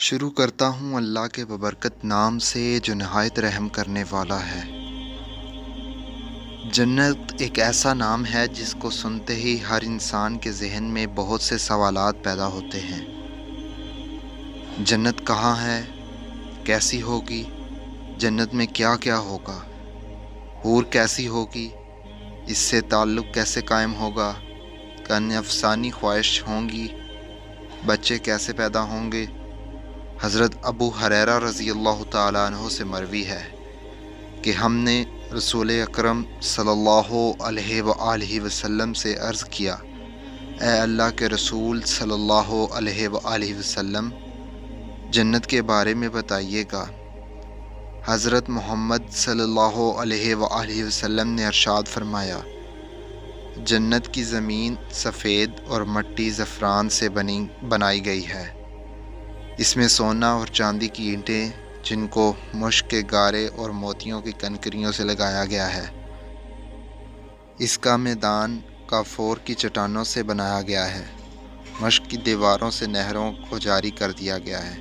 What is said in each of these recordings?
شروع کرتا ہوں اللہ کے ببرکت نام سے جو نہایت رحم کرنے والا ہے۔ جنت ایک ایسا نام ہے جس کو سنتے ہی ہر انسان کے ذہن میں بہت سے سوالات پیدا ہوتے ہیں۔ جنت کہاں ہے؟ کیسی ہوگی؟ جنت میں کیا کیا ہوگا؟ حور کیسی ہوگی؟ اس سے تعلق کیسے قائم ہوگا؟ کیا نفسانی خواہش ہوں گی؟ بچے کیسے پیدا ہوں گے؟ حضرت ابو ہریرہ رضی اللہ تعالیٰ عنہ سے مروی ہے کہ ہم نے رسول اکرم صلی اللہ علیہ وآلہ وسلم سے عرض کیا، اے اللہ کے رسول صلی اللہ علیہ وآلہ وسلم، جنت کے بارے میں بتائیے گا۔ حضرت محمد صلی اللہ علیہ وآلہ وسلم نے ارشاد فرمایا، جنت کی زمین سفید اور مٹی زعفران سے بنائی گئی ہے۔ اس میں سونا اور چاندی کی اینٹیں جن کو مشک کے گارے اور موتیوں کی کنکریوں سے لگایا گیا ہے۔ اس کا میدان کافور کی چٹانوں سے بنایا گیا ہے۔ مشک کی دیواروں سے نہروں کو جاری کر دیا گیا ہے۔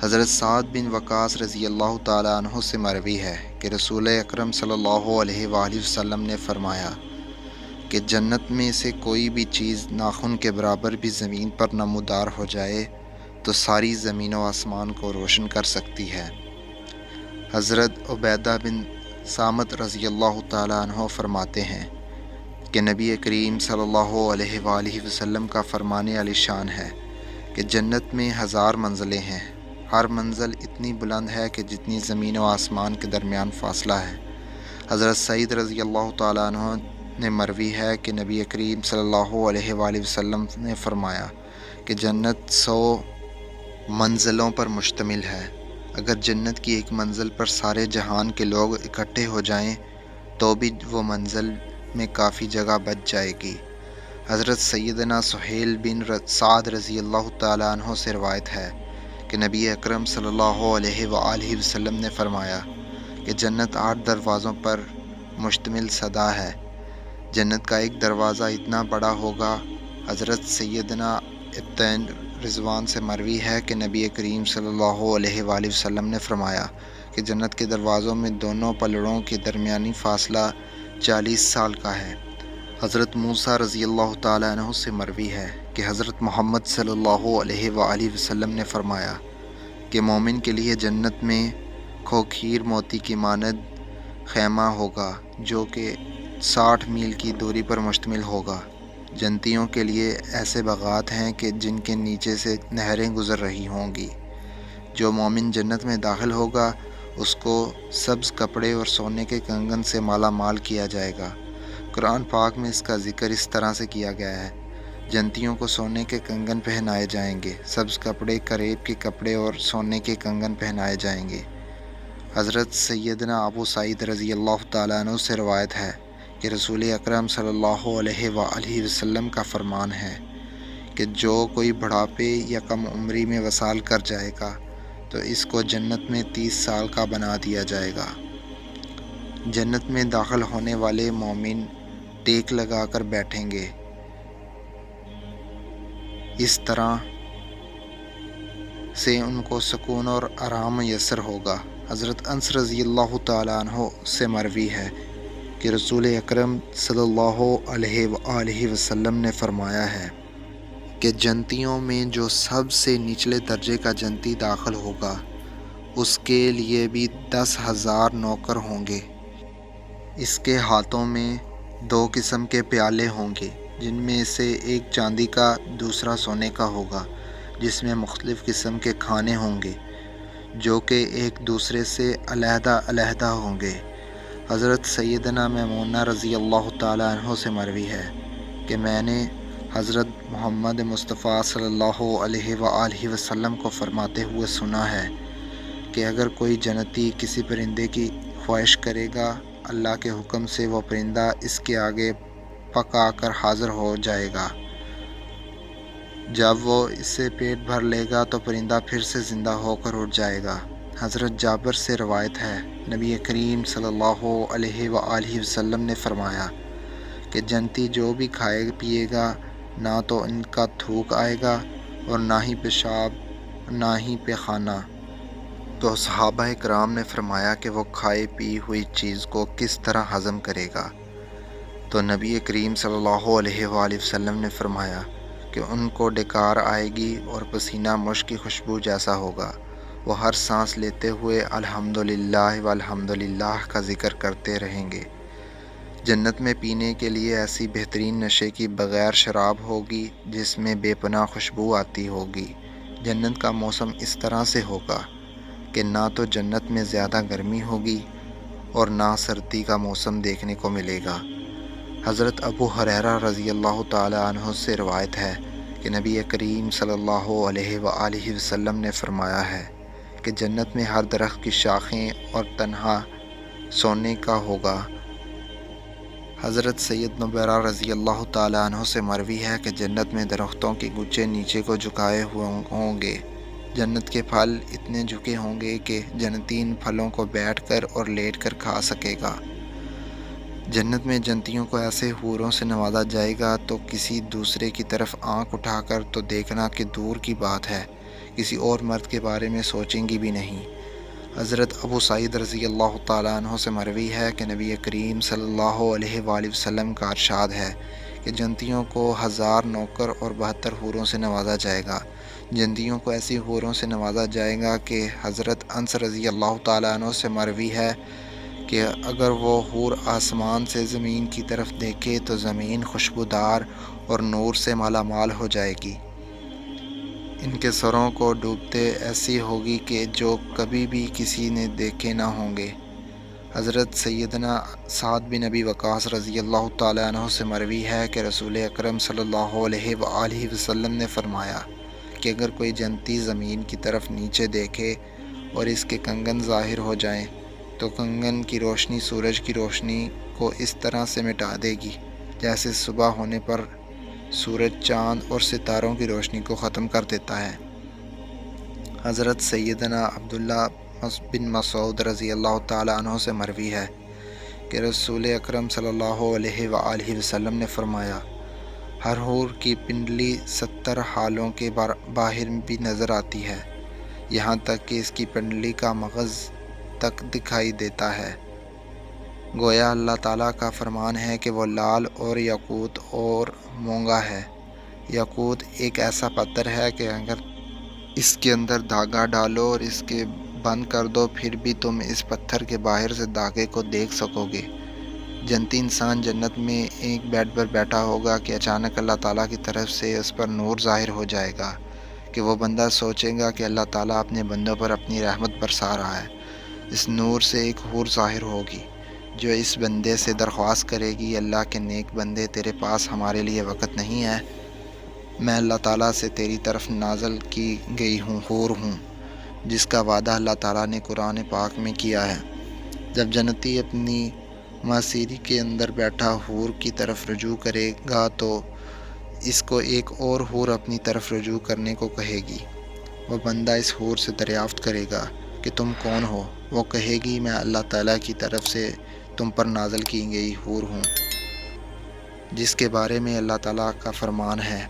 حضرت سعد بن وقاص رضی اللہ تعالیٰ عنہ سے مروی ہے کہ رسول اکرم صلی اللہ علیہ وآلہ وسلم نے فرمایا کہ جنت میں سے کوئی بھی چیز ناخن کے برابر بھی زمین پر نمودار ہو جائے تو ساری زمین و آسمان کو روشن کر سکتی ہے۔ حضرت عبیدہ بن صامت رضی اللہ تعالیٰ عنہ فرماتے ہیں کہ نبی کریم صلی اللہ علیہ وآلہ وسلم کا فرمان عالی شان ہے کہ جنت میں 1000 منزلیں ہیں۔ ہر منزل اتنی بلند ہے کہ جتنی زمین و آسمان کے درمیان فاصلہ ہے۔ حضرت سعید رضی اللہ تعالیٰ عنہ نے مروی ہے کہ نبی کریم صلی اللہ علیہ وآلہ وسلم نے فرمایا کہ جنت 100 منزلوں پر مشتمل ہے۔ اگر جنت کی ایک منزل پر سارے جہان کے لوگ اکٹھے ہو جائیں تو بھی وہ منزل میں کافی جگہ بچ جائے گی۔ حضرت سیدنا سہیل بن سعد رضی اللہ تعالیٰ عنہ سے روایت ہے کہ نبی اکرم صلی اللہ علیہ وآلہ وسلم نے فرمایا کہ جنت 8 دروازوں پر مشتمل سدا ہے۔ جنت کا ایک دروازہ اتنا بڑا ہوگا۔ حضرت سیدنا ابن رضوان سے مروی ہے کہ نبی کریم صلی اللہ علیہ وآلہ وسلم نے فرمایا کہ جنت کے دروازوں میں دونوں پلڑوں کے درمیانی فاصلہ 40 سال کا ہے۔ حضرت موسیٰ رضی اللہ تعالیٰ عنہ سے مروی ہے کہ حضرت محمد صلی اللہ علیہ وآلہ وسلم نے فرمایا کہ مومن کے لیے جنت میں کھوکھیر موتی کی مانند خیمہ ہوگا جو کہ 60 میل کی دوری پر مشتمل ہوگا۔ جنتیوں کے لیے ایسے باغات ہیں کہ جن کے نیچے سے نہریں گزر رہی ہوں گی۔ جو مومن جنت میں داخل ہوگا اس کو سبز کپڑے اور سونے کے کنگن سے مالا مال کیا جائے گا۔ قرآن پاک میں اس کا ذکر اس طرح سے کیا گیا ہے، جنتیوں کو سونے کے کنگن پہنائے جائیں گے، سبز کپڑے، کریب کے کپڑے اور سونے کے کنگن پہنائے جائیں گے۔ حضرت سیدنا ابو سعید رضی اللہ تعالیٰ عنہ سے روایت ہے کہ رسول اکرم صلی اللہ علیہ وآلہ وسلم کا فرمان ہے کہ جو کوئی بڑھاپے یا کم عمری میں وصال کر جائے گا تو اس کو جنت میں 30 سال کا بنا دیا جائے گا۔ جنت میں داخل ہونے والے مومن ٹیک لگا کر بیٹھیں گے، اس طرح سے ان کو سکون اور آرام میسر ہوگا۔ حضرت انس رضی اللہ تعالیٰ عنہ سے مروی ہے کہ رسول اکرم صلی اللہ علیہ وآلہ وسلم نے فرمایا ہے کہ جنتیوں میں جو سب سے نچلے درجے کا جنتی داخل ہوگا اس کے لیے بھی 10,000 نوکر ہوں گے۔ اس کے ہاتھوں میں 2 قسم کے پیالے ہوں گے، جن میں سے ایک چاندی کا دوسرا سونے کا ہوگا، جس میں مختلف قسم کے کھانے ہوں گے جو کہ ایک دوسرے سے علیحدہ علیحدہ ہوں گے۔ حضرت سیدنا میمونہ رضی اللہ تعالیٰ عنہ سے مروی ہے کہ میں نے حضرت محمد مصطفیٰ صلی اللہ علیہ وآلہ وسلم کو فرماتے ہوئے سنا ہے کہ اگر کوئی جنتی کسی پرندے کی خواہش کرے گا، اللہ کے حکم سے وہ پرندہ اس کے آگے پکا کر حاضر ہو جائے گا۔ جب وہ اس سے پیٹ بھر لے گا تو پرندہ پھر سے زندہ ہو کر اٹھ جائے گا۔ حضرت جابر سے روایت ہے نبی کریم صلی اللہ علیہ وآلہ وسلم نے فرمایا کہ جنتی جو بھی کھائے پیے گا نہ تو ان کا تھوک آئے گا اور نہ ہی پیشاب نہ ہی پہ خانہ۔ تو صحابہ کرام نے فرمایا کہ وہ کھائی پی ہوئی چیز کو کس طرح ہضم کرے گا؟ تو نبی کریم صلی اللہ علیہ وآلہ وسلم نے فرمایا کہ ان کو ڈکار آئے گی اور پسینہ مشک کی خوشبو جیسا ہوگا۔ وہ ہر سانس لیتے ہوئے الحمدللہ والحمدللہ کا ذکر کرتے رہیں گے۔ جنت میں پینے کے لیے ایسی بہترین نشے کی بغیر شراب ہوگی جس میں بے پناہ خوشبو آتی ہوگی۔ جنت کا موسم اس طرح سے ہوگا کہ نہ تو جنت میں زیادہ گرمی ہوگی اور نہ سردی کا موسم دیکھنے کو ملے گا۔ حضرت ابو ہریرہ رضی اللہ تعالی عنہ سے روایت ہے کہ نبی کریم صلی اللہ علیہ وآلہ وسلم نے فرمایا ہے کہ جنت میں ہر درخت کی شاخیں اور تنہا سونے کا ہوگا۔ حضرت سید نبیرہ رضی اللہ تعالی عنہ سے مروی ہے کہ جنت میں درختوں کے گچھے نیچے کو جھکائے ہوئے ہوں گے۔ جنت کے پھل اتنے جھکے ہوں گے کہ جنتی ان پھلوں کو بیٹھ کر اور لیٹ کر کھا سکے گا۔ جنت میں جنتیوں کو ایسے حوروں سے نوازا جائے گا تو کسی دوسرے کی طرف آنکھ اٹھا کر تو دیکھنا کہ دور کی بات ہے، کسی اور مرد کے بارے میں سوچیں گی بھی نہیں۔ حضرت ابو سعید رضی اللہ تعالیٰ عنہ سے مروی ہے کہ نبی کریم صلی اللہ علیہ وآلہ وسلم کا ارشاد ہے کہ جنتیوں کو 1000 نوکر اور 72 حوروں سے نوازا جائے گا۔ جنتیوں کو ایسی حوروں سے نوازا جائے گا کہ حضرت انس رضی اللہ تعالیٰ عنہ سے مروی ہے کہ اگر وہ حور آسمان سے زمین کی طرف دیکھے تو زمین خوشبودار اور نور سے مالا مال ہو جائے گی۔ ان کے سروں کو ڈوبتے ایسی ہوگی کہ جو کبھی بھی کسی نے دیکھے نہ ہوں گے۔ حضرت سیدنا سعد بن ابی وقاص رضی اللہ تعالیٰ عنہ سے مروی ہے کہ رسول اکرم صلی اللہ علیہ وآلہ وسلم نے فرمایا کہ اگر کوئی جنتی زمین کی طرف نیچے دیکھے اور اس کے کنگن ظاہر ہو جائیں تو کنگن کی روشنی سورج کی روشنی کو اس طرح سے مٹا دے گی جیسے صبح ہونے پر سورج چاند اور ستاروں کی روشنی کو ختم کر دیتا ہے۔ حضرت سیدنا عبداللہ بن مسعود رضی اللہ تعالیٰ عنہ سے مروی ہے کہ رسول اکرم صلی اللہ علیہ وآلہ وسلم نے فرمایا ہر حور کی پنڈلی 70 ہالوں کے باہر بھی نظر آتی ہے، یہاں تک کہ اس کی پنڈلی کا مغز تک دکھائی دیتا ہے۔ گویا اللہ تعالیٰ کا فرمان ہے کہ وہ لال اور یاقوت اور مونگا ہے۔ یاقوت ایک ایسا پتھر ہے کہ اگر اس کے اندر دھاگا ڈالو اور اس کے بند کر دو پھر بھی تم اس پتھر کے باہر سے دھاگے کو دیکھ سکو گے۔ جنتی انسان جنت میں ایک بیڈ پر بیٹھا ہوگا کہ اچانک اللہ تعالیٰ کی طرف سے اس پر نور ظاہر ہو جائے گا کہ وہ بندہ سوچے گا کہ اللہ تعالیٰ اپنے بندوں پر اپنی رحمت برسا رہا ہے۔ اس نور سے ایک حور ظاہر ہوگی جو اس بندے سے درخواست کرے گی اللہ کے نیک بندے تیرے پاس ہمارے لیے وقت نہیں ہے؟ میں اللہ تعالیٰ سے تیری طرف نازل کی گئی حور ہوں جس کا وعدہ اللہ تعالیٰ نے قرآن پاک میں کیا ہے۔ جب جنتی اپنی معصیری کے اندر بیٹھا حور کی طرف رجوع کرے گا تو اس کو ایک اور حور اپنی طرف رجوع کرنے کو کہے گی۔ وہ بندہ اس حور سے دریافت کرے گا کہ تم کون ہو؟ وہ کہے گی میں اللہ تعالیٰ کی طرف سے تم پر نازل کی گئی حور ہوں جس کے بارے میں اللہ تعالیٰ کا فرمان ہے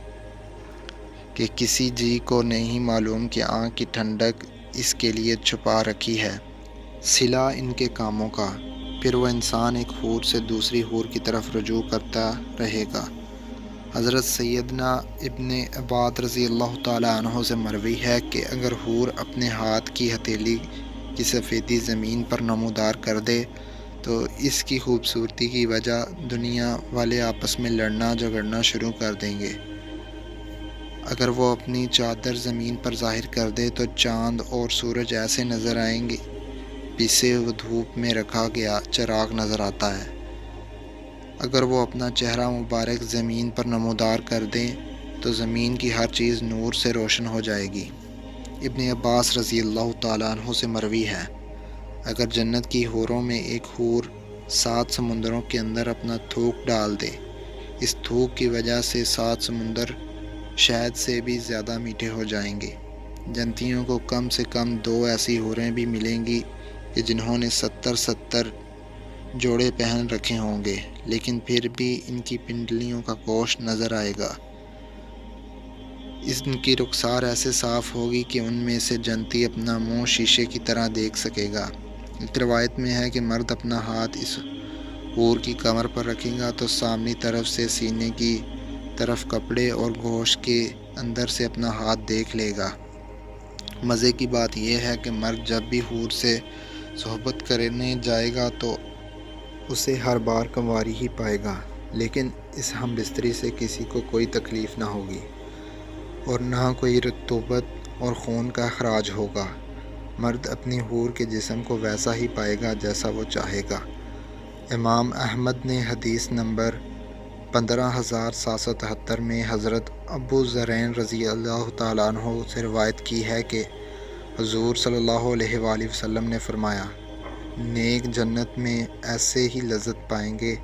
کہ کسی جی کو نہیں معلوم کہ آنکھ کی ٹھنڈک اس کے لیے چھپا رکھی ہے۔ صلہ ان کے کاموں کا، پھر وہ انسان ایک حور سے دوسری حور کی طرف رجوع کرتا رہے گا۔ حضرت سیدنا ابن عباد رضی اللہ تعالیٰ عنہ سے مروی ہے کہ اگر حور اپنے ہاتھ کی ہتھیلی کی سفیدی زمین پر نمودار کر دے تو اس کی خوبصورتی کی وجہ دنیا والے آپس میں لڑنا جھگڑنا شروع کر دیں گے۔ اگر وہ اپنی چادر زمین پر ظاہر کر دے تو چاند اور سورج ایسے نظر آئیں گے پیسے و دھوپ میں رکھا گیا چراغ نظر آتا ہے۔ اگر وہ اپنا چہرہ مبارک زمین پر نمودار کر دیں تو زمین کی ہر چیز نور سے روشن ہو جائے گی۔ ابن عباس رضی اللہ تعالیٰ عنہ سے مروی ہے اگر جنت کی حوروں میں ایک حور 7 سمندروں کے اندر اپنا تھوک ڈال دے، اس تھوک کی وجہ سے 7 سمندر شہد سے بھی زیادہ میٹھے ہو جائیں گے۔ جنتیوں کو کم سے کم 2 ایسی حوریں بھی ملیں گی کہ جنہوں نے 70 جوڑے پہن رکھے ہوں گے لیکن پھر بھی ان کی پنڈلیوں کا گوشت نظر آئے گا۔ ان کی رخسار ایسے صاف ہوگی کہ ان میں سے جنتی اپنا منہ شیشے کی طرح دیکھ سکے گا۔ ایک روایت میں ہے کہ مرد اپنا ہاتھ اس حور کی کمر پر رکھے گا تو سامنی طرف سے سینے کی طرف کپڑے اور گوشت کے اندر سے اپنا ہاتھ دیکھ لے گا۔ مزے کی بات یہ ہے کہ مرد جب بھی حور سے صحبت کرنے جائے گا تو اسے ہر بار کنواری ہی پائے گا، لیکن اس ہم بستری سے کسی کو کوئی تکلیف نہ ہوگی اور نہ کوئی رطوبت اور خون کا اخراج ہوگا۔ مرد اپنی حور کے جسم کو ویسا ہی پائے گا جیسا وہ چاہے گا۔ امام احمد نے حدیث نمبر 15773 میں حضرت ابو ذرین رضی اللہ تعالیٰ عنہ سے روایت کی ہے کہ حضور صلی اللہ علیہ وآلہ وسلم نے فرمایا، نیک جنت میں ایسے ہی لذت پائیں گے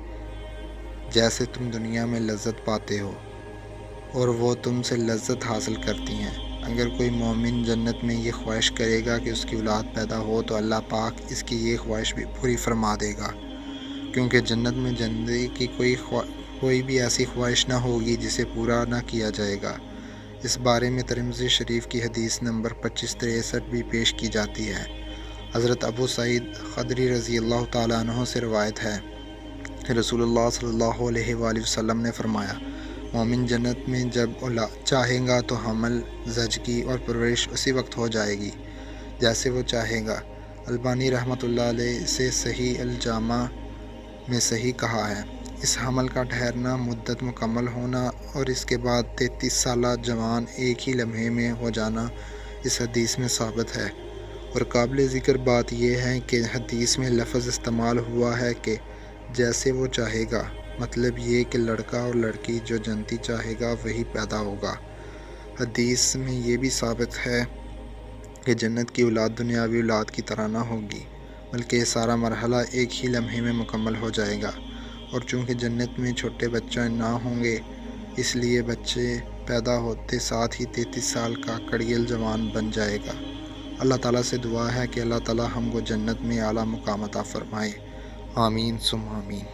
جیسے تم دنیا میں لذت پاتے ہو، اور وہ تم سے لذت حاصل کرتی ہیں۔ اگر کوئی مومن جنت میں یہ خواہش کرے گا کہ اس کی اولاد پیدا ہو تو اللہ پاک اس کی یہ خواہش بھی پوری فرما دے گا، کیونکہ جنت میں زندگی کی کوئی بھی ایسی خواہش نہ ہوگی جسے پورا نہ کیا جائے گا۔ اس بارے میں ترمذی شریف کی حدیث نمبر 2563 بھی پیش کی جاتی ہے۔ حضرت ابو سعید خدری رضی اللہ تعالیٰ عنہ سے روایت ہے کہ رسول اللہ صلی اللہ علیہ وآلہ وسلم نے فرمایا، مومن جنت میں جب چاہے گا تو حمل، زچگی اور پرورش اسی وقت ہو جائے گی جیسے وہ چاہے گا۔ البانی رحمۃ اللہ علیہ سے صحیح الجامع میں صحیح کہا ہے۔ اس حمل کا ٹھہرنا، مدت مکمل ہونا اور اس کے بعد 33 سالہ جوان ایک ہی لمحے میں ہو جانا اس حدیث میں ثابت ہے۔ اور قابل ذکر بات یہ ہے کہ حدیث میں لفظ استعمال ہوا ہے کہ جیسے وہ چاہے گا، مطلب یہ کہ لڑکا اور لڑکی جو جنتی چاہے گا وہی پیدا ہوگا۔ حدیث میں یہ بھی ثابت ہے کہ جنت کی اولاد دنیاوی اولاد کی طرح نہ ہوگی، بلکہ یہ سارا مرحلہ ایک ہی لمحے میں مکمل ہو جائے گا۔ اور چونکہ جنت میں چھوٹے بچے نہ ہوں گے، اس لیے بچے پیدا ہوتے ساتھ ہی 33 سال کا کڑگیل جوان بن جائے گا۔ اللہ تعالیٰ سے دعا ہے کہ اللہ تعالیٰ ہم کو جنت میں اعلیٰ مقام عطا فرمائے۔ آمین ثم آمین۔